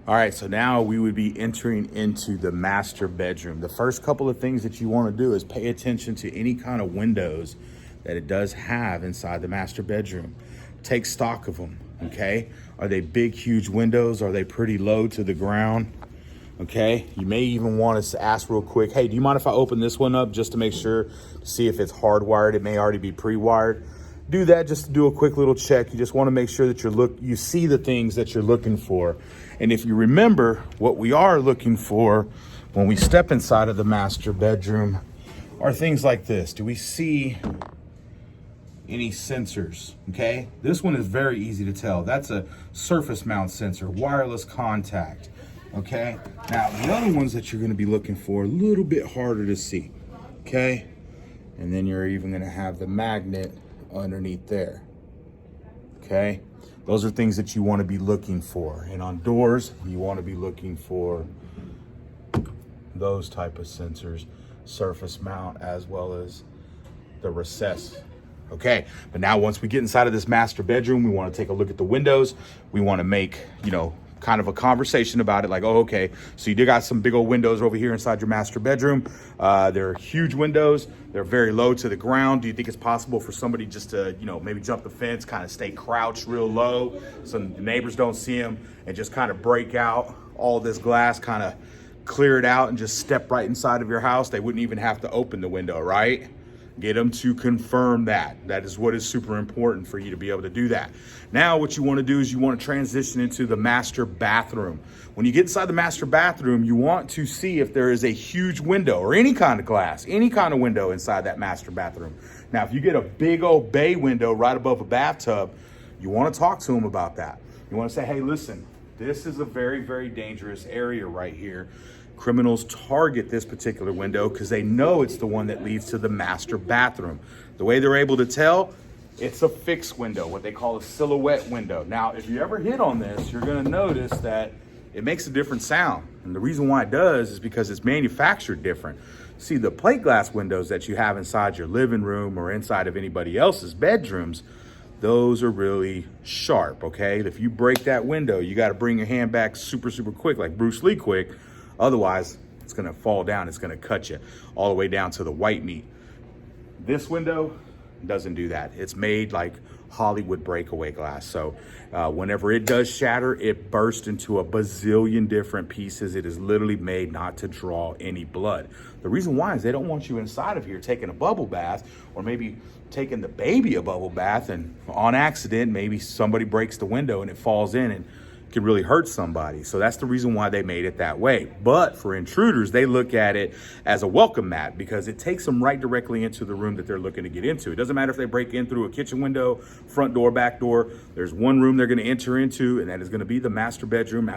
All right, so now we would be entering into the master bedroom. The first couple of things that you want to do is pay attention to any kind of windows that it does have inside the master bedroom. Take stock of them, okay? Are they big, huge windows? Are they pretty low to the ground? Okay, you may even want us to ask real quick, hey, do you mind if I open this one up just to make sure to see if it's hardwired? It may already be pre-wired. Do that just to do a quick little check. You just want to make sure that you see the things that you're looking for. And if you remember what we are looking for when we step inside of the master bedroom are things like this. Do we see any sensors? Okay, this one is very easy to tell. That's a surface mount sensor, wireless contact. Okay, now the other ones that you're going to be looking for a little bit harder to see. Okay, and then you're even going to have the magnet underneath there. Okay, those are things that you want to be looking for. And on doors, you want to be looking for those type of sensors, surface mount, as well as the recess. Okay, but now once we get inside of this master bedroom, we want to take a look at the windows. We want to make, kind of a conversation about it, like, oh, okay, so you got some big old windows over here inside your master bedroom. They're huge windows. They're very low to the ground. Do you think it's possible for somebody just to, maybe jump the fence, kind of stay crouched real low so the neighbors don't see them, and just kind of break out all this glass, kind of clear it out and just step right inside of your house? They wouldn't even have to open the window, right? Get them to confirm that. That is what is super important for you to be able to do that. Now, what you want to do is you want to transition into the master bathroom. When you get inside the master bathroom, you want to see if there is a huge window or any kind of glass, any kind of window inside that master bathroom. Now, if you get a big old bay window right above a bathtub, you want to talk to them about that. You want to say, hey, listen, this is a very, very dangerous area right here. Criminals target this particular window because they know it's the one that leads to the master bathroom. The way they're able to tell, it's a fixed window, what they call a silhouette window. Now, if you ever hit on this, you're going to notice that it makes a different sound. And the reason why it does is because it's manufactured different. See, the plate glass windows that you have inside your living room or inside of anybody else's bedrooms, those are really sharp, okay? If you break that window, you got to bring your hand back super, super quick, like Bruce Lee quick. Otherwise, it's gonna fall down, it's gonna cut you all the way down to the white meat. This window doesn't do that. It's made like Hollywood breakaway glass. So whenever it does shatter, it bursts into a bazillion different pieces. It is literally made not to draw any blood. The reason why is they don't want you inside of here taking a bubble bath, or maybe taking the baby a bubble bath, and on accident, maybe somebody breaks the window and it falls in and could really hurt somebody. So that's the reason why they made it that way. But for intruders, they look at it as a welcome mat because it takes them right directly into the room that they're looking to get into. It doesn't matter if they break in through a kitchen window, front door, back door. There's one room they're going to enter into, and that is going to be the master bedroom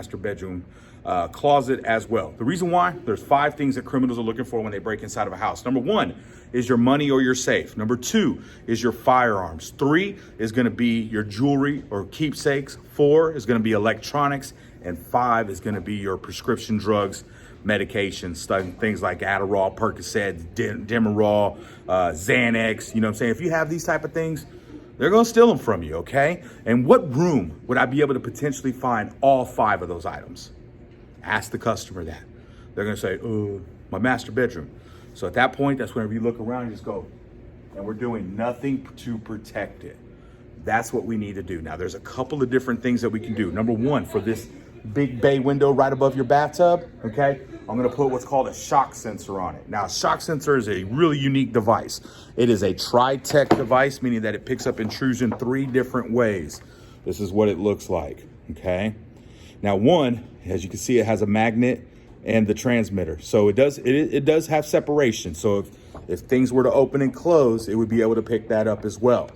closet as well. The reason why, there's 5 things that criminals are looking for when they break inside of a house. Number 1 is your money or your safe. Number 2 is your firearms. 3 is going to be your jewelry or keepsakes. 4 is going to be electronics. And 5 is going to be your prescription drugs, medications, things like Adderall, Percocet, Demerol, Xanax. You know what I'm saying? If you have these type of things, they're going to steal them from you, okay? And what room would I be able to potentially find all 5 of those items? Ask the customer that. They're going to say, my master bedroom. So at that point, that's whenever you look around, you just go, and we're doing nothing to protect it. That's what we need to do. Now, there's a couple of different things that we can do. Number 1, for this big bay window right above your bathtub, okay, I'm going to put what's called a shock sensor on it. Now, a shock sensor is a really unique device. It is a tri-tech device, meaning that it picks up intrusion 3 different ways. This is what it looks like, okay? Now, 1, as you can see, it has a magnet and the transmitter. So it does have separation. So if things were to open and close, it would be able to pick that up as well.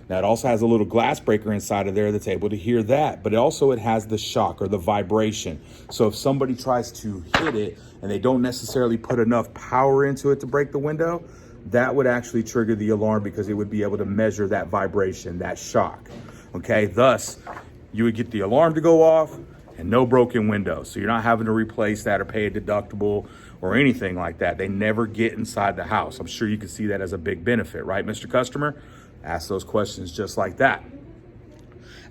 Now, it also has a little glass breaker inside of there that's able to hear that, but it has the shock or the vibration. So if somebody tries to hit it and they don't necessarily put enough power into it to break the window, that would actually trigger the alarm because it would be able to measure that vibration, that shock. Okay, thus you would get the alarm to go off and no broken windows. So you're not having to replace that or pay a deductible or anything like that. They never get inside the house. I'm sure you can see that as a big benefit, right, Mr. Customer? Ask those questions just like that.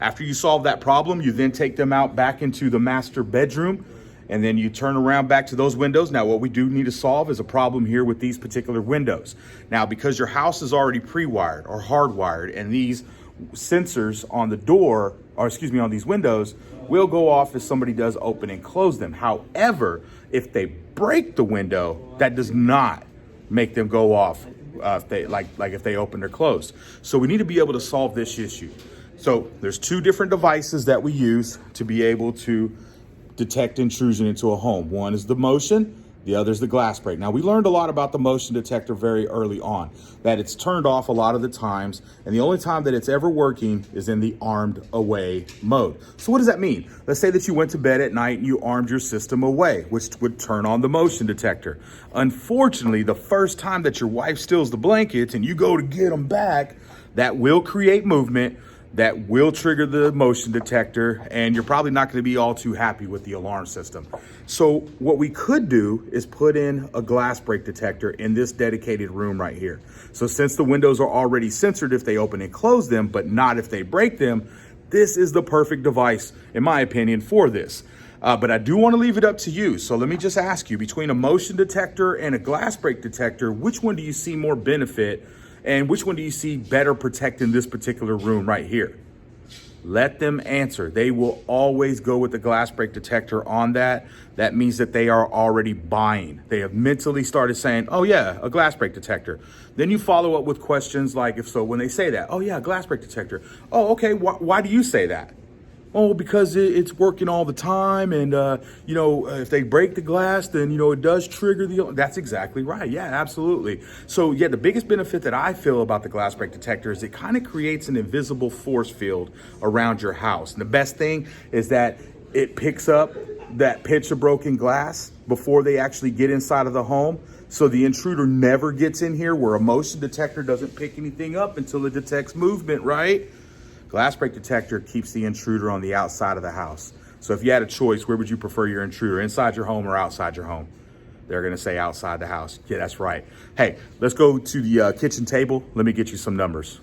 After you solve that problem, you then take them out back into the master bedroom, and then you turn around back to those windows. Now, what we do need to solve is a problem here with these particular windows. Now, because your house is already pre-wired or hardwired, and these sensors on the door, or excuse me, on these windows, will go off if somebody does open and close them. However, if they break the window, that does not make them go off if they if they open or close. So we need to be able to solve this issue. So there's two different devices that we use to be able to detect intrusion into a home. One is the motion, the other is the glass break. Now, we learned a lot about the motion detector very early on, that it's turned off a lot of the times, and the only time that it's ever working is in the armed away mode. So what does that mean? Let's say that you went to bed at night and you armed your system away, which would turn on the motion detector. Unfortunately, the first time that your wife steals the blankets and you go to get them back, that will create movement, that will trigger the motion detector, and you're probably not going to be all too happy with the alarm system. So what we could do is put in a glass break detector in this dedicated room right here. So since the windows are already censored if they open and close them, but not if they break them, this is the perfect device, in my opinion, for this. But I do want to leave it up to you. So let me just ask you, between a motion detector and a glass break detector, which one do you see more benefit? And which one do you see better protecting this particular room right here? Let them answer. They will always go with the glass break detector on that. That means that they are already buying. They have mentally started saying, oh yeah, a glass break detector. Then you follow up with questions like, if so, when they say that, oh yeah, glass break detector. Oh, okay, why do you say that? Oh, because it's working all the time, and if they break the glass, then it does trigger the. That's exactly right. Yeah, absolutely. So yeah, the biggest benefit that I feel about the glass break detector is it kind of creates an invisible force field around your house. And the best thing is that it picks up that pitch of broken glass before they actually get inside of the home. So the intruder never gets in here, where a motion detector doesn't pick anything up until it detects movement, right? Glass break detector keeps the intruder on the outside of the house. So if you had a choice, where would you prefer your intruder, inside your home or outside your home? They're gonna say outside the house. Yeah, that's right. Hey, let's go to the kitchen table. Let me get you some numbers.